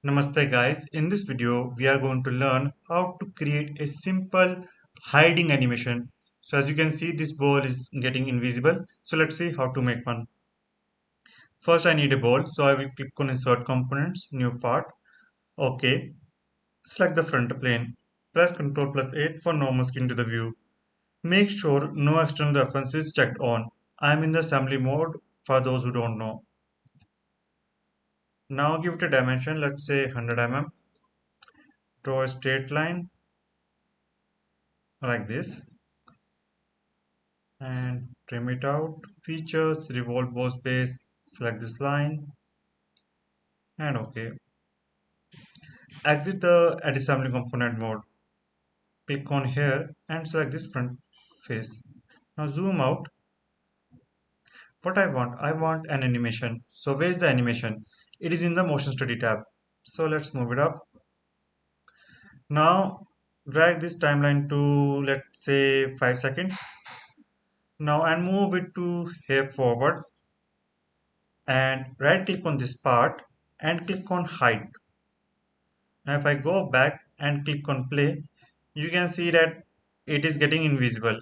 Namaste guys, in this video we are going to learn how to create a simple hiding animation. So as you can see this ball is getting invisible. So let's see how to make one. First I need a ball, so I will click on insert components, new part. OK, select the front plane. Press Ctrl plus 8 for normal skin to the view. Make sure no external reference is checked on. I am in the assembly mode for those who don't know. Now give it a dimension, let's say 100 mm. Draw a straight line like this and trim it out. Features, revolve boss base, select this line and OK. Exit the edit assembly component mode. Click on here and select this front face. Now zoom out. What I want an animation. So where is the animation? It is in the motion study tab. So let's move it up. Now drag this timeline to let's say 5 seconds. Now and move it to here forward and right click on this part and click on hide. Now if I go back and click on play, you can see that it is getting invisible.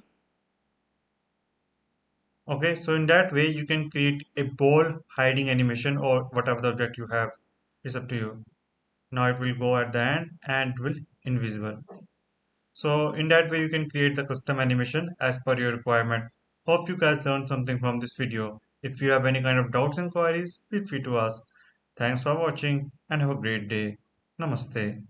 Okay, so in that way you can create a ball hiding animation or whatever the object you have. It's up to you. Now it will go at the end and will invisible. So in that way you can create the custom animation as per your requirement. Hope you guys learned something from this video. If you have any kind of doubts and queries, feel free to ask. Thanks for watching and have a great day. Namaste.